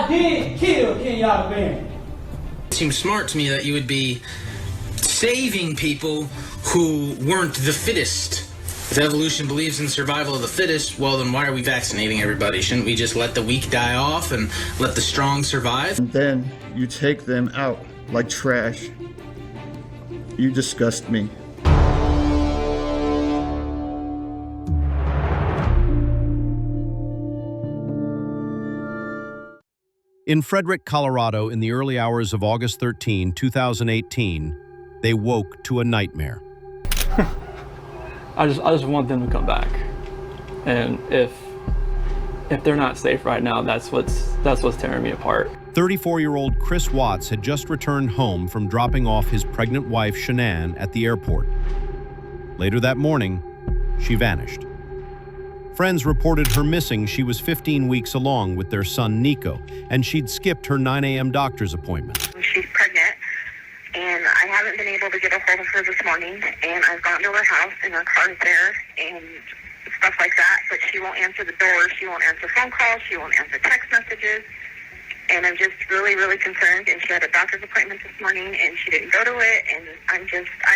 I did kill Kenyatta Barron. It seems smart to me that you would be saving people who weren't the fittest. If evolution believes in survival of the fittest, well, then why are we vaccinating everybody? Shouldn't we just let the weak die off and let the strong survive? And then you take them out like trash. You disgust me. In Frederick, Colorado, in the early hours of August 13, 2018, they woke to a nightmare. I just want them to come back, and if they're not safe right now, that's what's tearing me apart. 34-year-old Chris Watts had just returned home from dropping off his pregnant wife Shanann at the airport. Later that morning, she vanished. Friends reported her missing. She was 15 weeks along with their son Nico, and she'd skipped her 9 a.m. doctor's appointment. She's pregnant, and I haven't been able to get a hold of her this morning, and I've gone to her house, and her car's there, and stuff like that, but she won't answer the door, she won't answer phone calls, she won't answer text messages, and I'm just really, really concerned, and she had a doctor's appointment this morning, and she didn't go to it, and I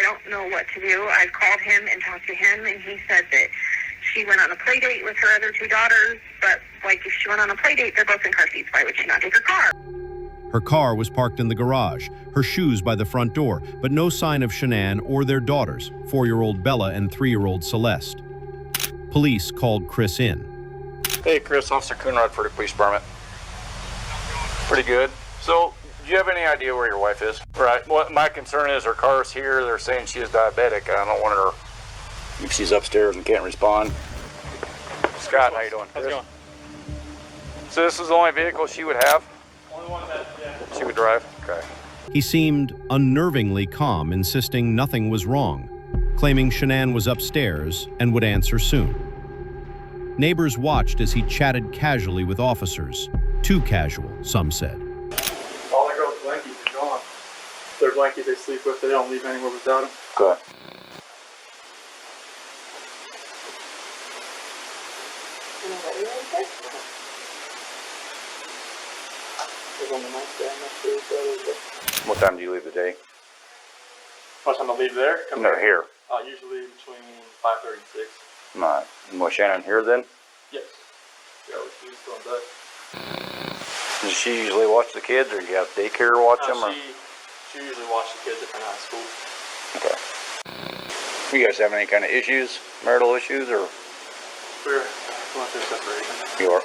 don't know what to do. I've called him and talked to him, and he said that she went on a play date with her other two daughters, but like if she went on a play date, they're both in car seats. Why would she not take her car? Her car was parked in the garage, her shoes by the front door, but no sign of Shanann or their daughters, 4-year-old Bella and 3-year-old Celeste. Police called Chris in. Hey Chris, Officer Coonrod for the police department. Pretty good. So, do you have any idea where your wife is? Right. What my concern is her car's here. They're saying she is diabetic. I don't want her. If she's upstairs and can't respond. Scott, how you doing? How's it going? So this is the only vehicle she would have? Only one that, yeah. She would drive? Okay. He seemed unnervingly calm, insisting nothing was wrong, claiming Shanann was upstairs and would answer soon. Neighbors watched as he chatted casually with officers. Too casual, some said. All the girls' blankets are gone. Their blankets they sleep with, they don't leave anywhere without them. Okay. What time do you leave the day? What time I leave there? No, here. Usually between 5:30 and 6. Not. Was Shannon here then? Yes. Yeah, she's still in bed. Does she usually watch the kids, or do you have daycare watch them? Or? She usually watches the kids if they're not in school. Okay. You guys having any kind of issues, marital issues, or? We're going through separation. You are?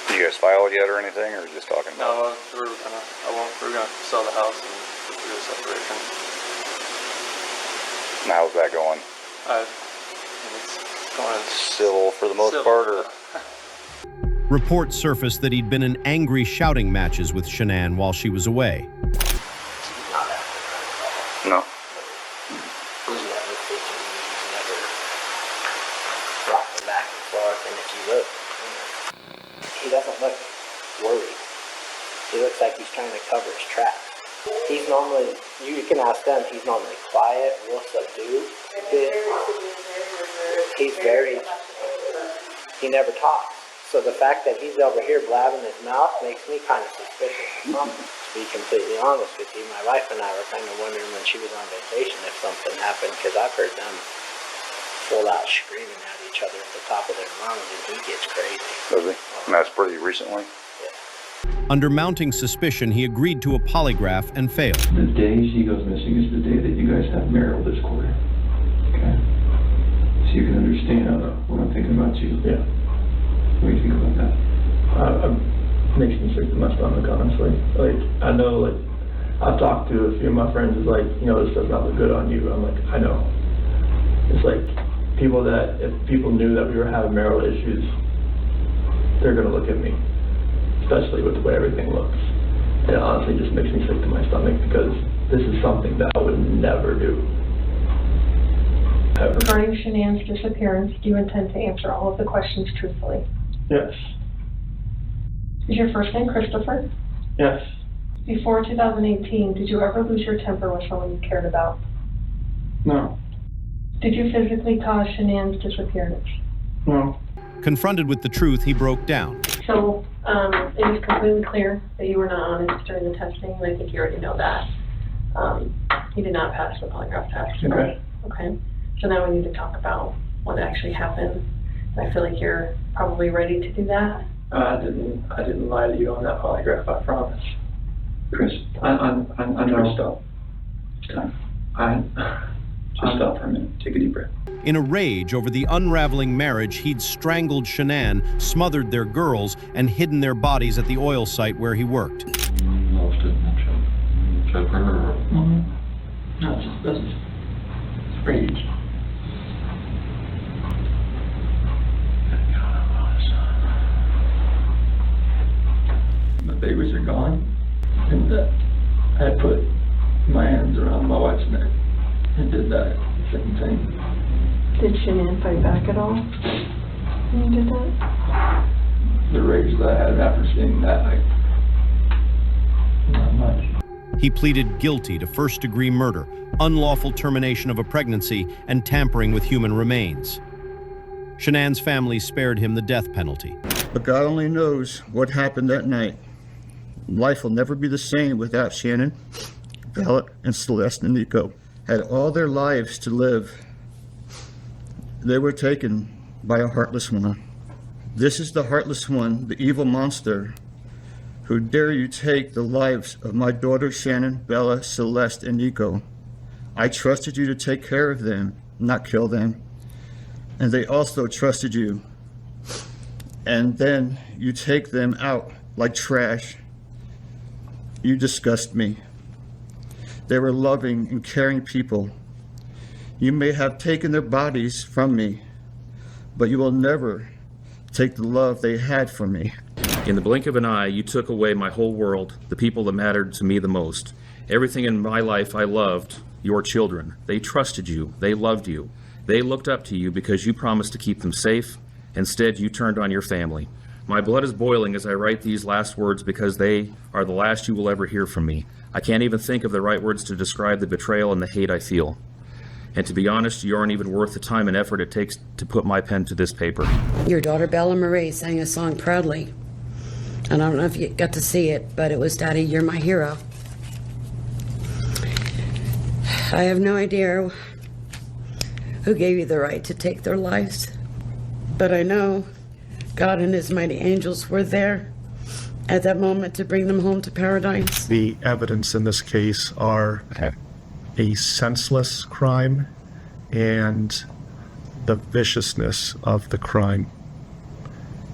Did you guys file it yet or anything, or just talking about it? No, we're gonna sell the house and do a separation. And how's that going? It's going Civil for the most part, or? Reports surfaced that he'd been in angry shouting matches with Shanann while she was away. No. Back and forth, and if you look, he doesn't look worried. He looks like he's trying to cover his tracks. He's normally, you can ask them, he's normally quiet, real subdued. He never talks. So the fact that he's over here blabbing his mouth makes me kind of suspicious. To be completely honest with you, my wife and I were kind of wondering when she was on vacation if something happened, because I've heard them full out screaming at each other at the top of their lungs, and he gets crazy. Does he? And that's pretty recently? Yeah. Under mounting suspicion, he agreed to a polygraph and failed. The day she goes missing is the day that you guys have marital discord. Okay? So you can understand what I'm thinking about you. Yeah. What do you think about that? Makes me sick to my stomach, honestly. Like, I know, like, I've talked to a few of my friends, is like, you know, this does not look good on you. I'm like, I know. It's like, if people knew that we were having marital issues, they're gonna look at me, especially with the way everything looks. And it honestly just makes me sick to my stomach, because this is something that I would never do. Ever. Regarding Shanann's disappearance, do you intend to answer all of the questions truthfully? Yes. Is your first name Christopher? Yes. Before 2018, did you ever lose your temper with someone you cared about? No. Did you physically cause Shanann's disappearance? No. Confronted with the truth, he broke down. So, It is completely clear that you were not honest during the testing, and I think you already know that. You did not pass the polygraph test. Okay. Okay. So now we need to talk about what actually happened. And I feel like you're probably ready to do that. I didn't lie to you on that polygraph, I promise. Chris, I know. stop. It's time. Just stop for a minute. Take a deep breath. In a rage over the unraveling marriage, he'd strangled Shanann, smothered their girls, and hidden their bodies at the oil site where he worked. Lost it. Check her. No, that's rage. The babies are gone, and I put my hands around my wife's neck and did that same thing. Did Shanann fight back at all when you did that? The rage that I had after seeing that, not much. He pleaded guilty to first-degree murder, unlawful termination of a pregnancy, and tampering with human remains. Shanann's family spared him the death penalty. But God only knows what happened that night. Life will never be the same without Shanann, Bella, and Celeste and Nico. Had all their lives to live. They were taken by a heartless one. This is the heartless one, the evil monster. Who dare you take the lives of my daughters Shanann, Bella, Celeste, and Nico? I trusted you to take care of them, not kill them. And they also trusted you. And then you take them out like trash. You disgust me. They were loving and caring people. You may have taken their bodies from me, but you will never take the love they had for me. In the blink of an eye, you took away my whole world, the people that mattered to me the most. Everything in my life I loved, your children. They trusted you. They loved you. They looked up to you because you promised to keep them safe. Instead, you turned on your family. My blood is boiling as I write these last words because they are the last you will ever hear from me. I can't even think of the right words to describe the betrayal and the hate I feel. And to be honest, you aren't even worth the time and effort it takes to put my pen to this paper. Your daughter Bella Marie sang a song proudly. And I don't know if you got to see it, but it was Daddy, You're My Hero. I have no idea who gave you the right to take their lives, but I know God and his mighty angels were there at that moment to bring them home to paradise. The evidence in this case are a senseless crime and the viciousness of the crime.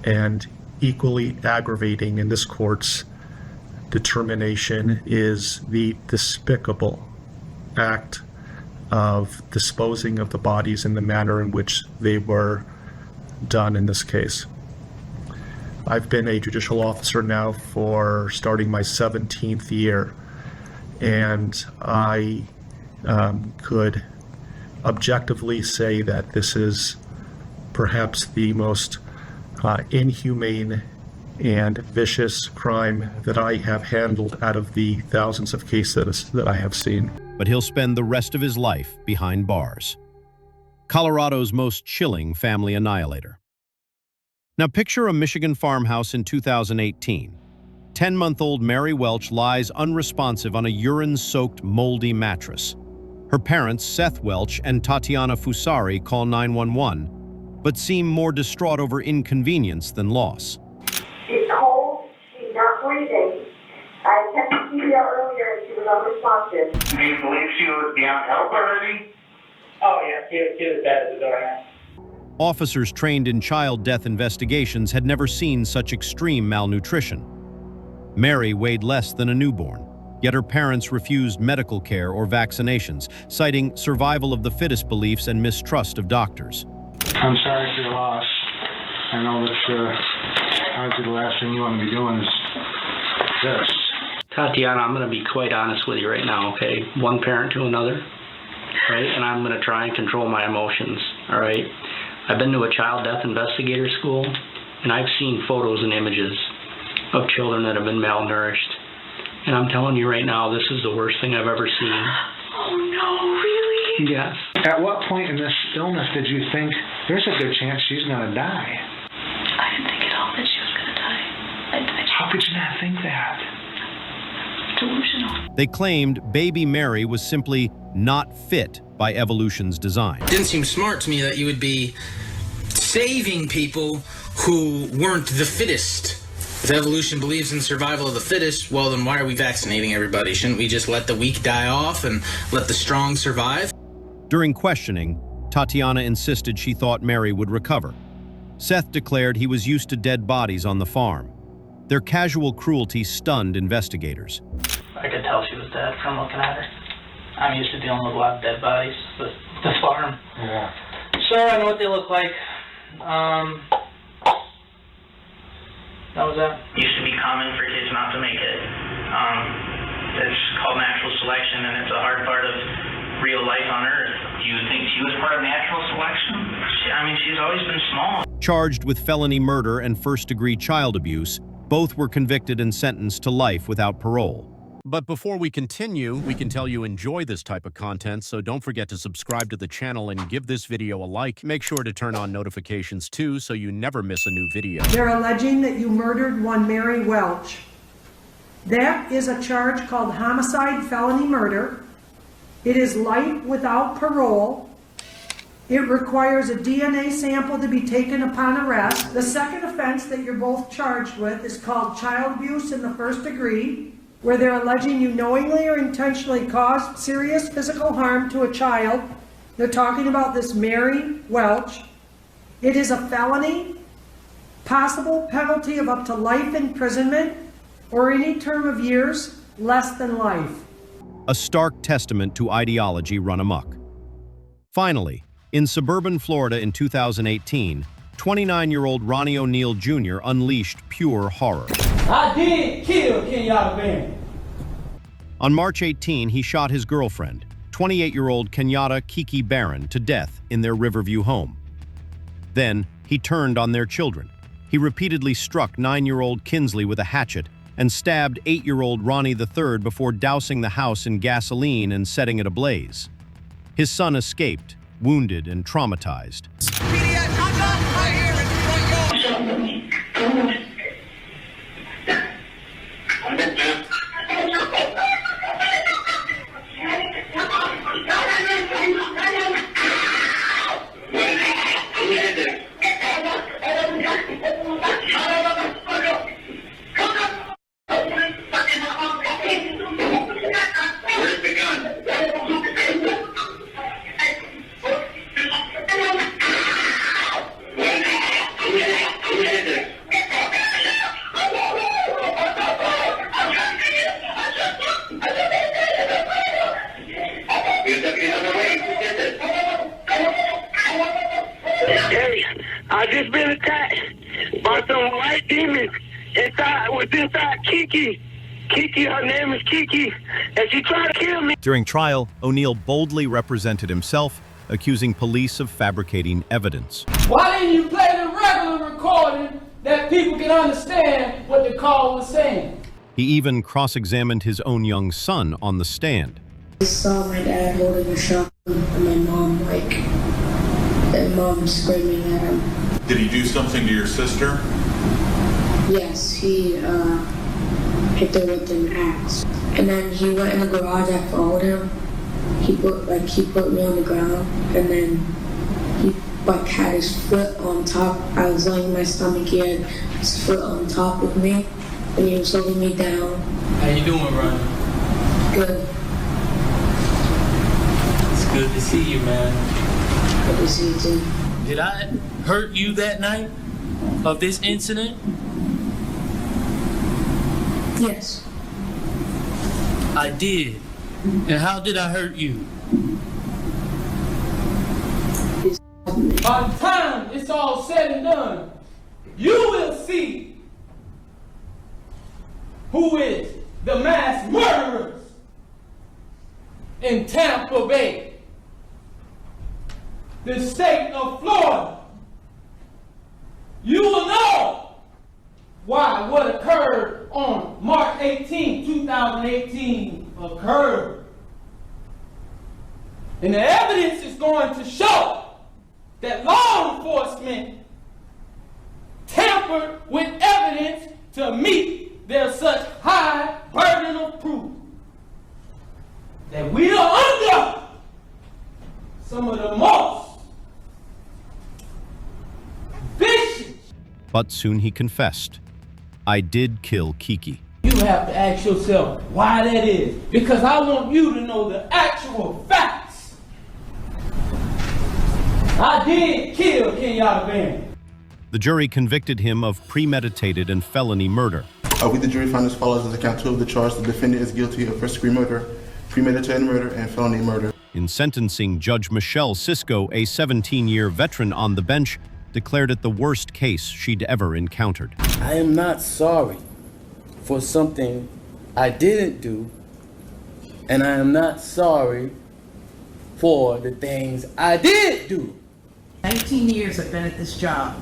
And equally aggravating in this court's determination is the despicable act of disposing of the bodies in the manner in which they were done in this case. I've been a judicial officer now for starting my 17th year, and I could objectively say that this is perhaps the most inhumane and vicious crime that I have handled out of the thousands of cases that I have seen. But he'll spend the rest of his life behind bars. Colorado's most chilling family annihilator. Now picture a Michigan farmhouse in 2018. 10-month-old Mary Welch lies unresponsive on a urine-soaked, moldy mattress. Her parents, Seth Welch and Tatiana Fusari, call 911, but seem more distraught over inconvenience than loss. She's cold, she's not breathing. I attempted to see her earlier and she was unresponsive. Do you believe she was beyond help already? Oh yeah, she was dead at the door now. Officers trained in child death investigations had never seen such extreme malnutrition. Mary weighed less than a newborn, yet her parents refused medical care or vaccinations, citing survival of the fittest beliefs and mistrust of doctors. I'm sorry for your loss. I know that obviously the last thing you want to be doing is this. Tatiana, I'm going to be quite honest with you right now, okay? One parent to another, right? And I'm going to try and control my emotions, all right? I've been to a child death investigator school, and I've seen photos and images of children that have been malnourished. And I'm telling you right now, this is the worst thing I've ever seen. Oh no, really? Yes. At what point in this illness did you think there's a good chance she's going to die? I didn't think at all that she was going to die. I think that. Delusional. They claimed baby Mary was simply not fit by evolution's design. It didn't seem smart to me that you would be saving people who weren't the fittest. If evolution believes in survival of the fittest, well, then why are we vaccinating everybody? Shouldn't we just let the weak die off and let the strong survive? During questioning, Tatiana insisted she thought Mary would recover. Seth declared he was used to dead bodies on the farm. Their casual cruelty stunned investigators. I could tell she was dead from looking at her. I'm used to dealing with a lot of dead bodies with the farm. Yeah. So I know what they look like. That was that. Used to be common for kids not to make it. It's called natural selection, and it's a hard part of real life on Earth. You would think she was part of natural selection? She's always been small. Charged with felony murder and first-degree child abuse, both were convicted and sentenced to life without parole. But before we continue, we can tell you enjoy this type of content, so don't forget to subscribe to the channel and give this video a like. Make sure to turn on notifications too, so you never miss a new video. They're alleging that you murdered one Mary Welch. That is a charge called homicide felony murder. It is life without parole. It requires a DNA sample to be taken upon arrest. The second offense that you're both charged with is called child abuse in the first degree, where they're alleging you knowingly or intentionally caused serious physical harm to a child. They're talking about this Mary Welch. It is a felony, possible penalty of up to life imprisonment or any term of years less than life. A stark testament to ideology run amok. Finally, in suburban Florida in 2018, 29-year-old Ronnie O'Neal Jr. unleashed pure horror. I did kill Kenyatta Barron. On March 18, he shot his girlfriend, 28-year-old Kenyatta Kiki Barron, to death in their Riverview home. Then, he turned on their children. He repeatedly struck 9-year-old Kinsley with a hatchet and stabbed 8-year-old Ronnie III before dousing the house in gasoline and setting it ablaze. His son escaped, wounded and traumatized. I just been attacked by some white demons inside Kiki. Kiki, her name is Kiki, and she tried to kill me. During trial, O'Neal boldly represented himself, accusing police of fabricating evidence. Why didn't you play the regular recording that people can understand what the call was saying? He even cross-examined his own young son on the stand. I saw my dad holding a shotgun and my mom screaming at him. Did he do something to your sister? Yes, he hit her with an axe. And then he went in the garage, I followed him. He put me on the ground, and then he had his foot on top. I was laying on my stomach, he had his foot on top of me, and he was holding me down. How you doing, Ronnie? Good. It's good to see you, man. Good to see you too. Did I hurt you that night of this incident? Yes. I did. And how did I hurt you? By the time it's all said and done, you will see who is the mass murderers in Tampa Bay, the state of Florida. You will know why what occurred on March 18, 2018 occurred. And the evidence is going to show that law enforcement tampered with evidence to meet there's such high burden of proof that we are under some of the most vicious. But soon he confessed, I did kill Kiki. You have to ask yourself why that is, because I want you to know the actual facts. I did kill Kenyatta Barron. The jury convicted him of premeditated and felony murder. We, the jury, find as follows: as account 2 of the charge, the defendant is guilty of first-degree murder, premeditated murder, and felony murder. In sentencing, Judge Michelle Cisco, a 17-year veteran on the bench, declared it the worst case she'd ever encountered. I am not sorry for something I didn't do, and I am not sorry for the things I did do. 19 years I've been at this job.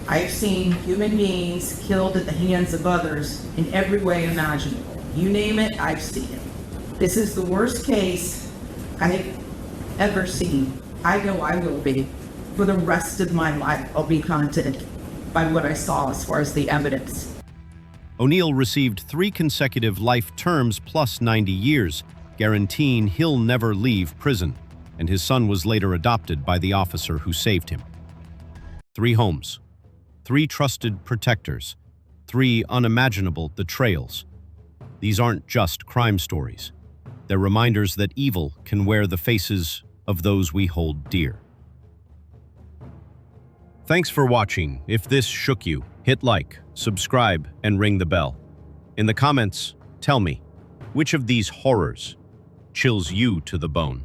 I've seen human beings killed at the hands of others in every way imaginable. You name it, I've seen it. This is the worst case I've ever seen. I know I will be. For the rest of my life, I'll be haunted by what I saw as far as the evidence. O'Neal received 3 consecutive life terms plus 90 years, guaranteeing he'll never leave prison, and his son was later adopted by the officer who saved him. 3 homes, 3 trusted protectors, 3 unimaginable betrayals. These aren't just crime stories. They're reminders that evil can wear the faces of those we hold dear. Thanks for watching. If this shook you, hit like, subscribe, and ring the bell. In the comments, tell me, which of these horrors chills you to the bone?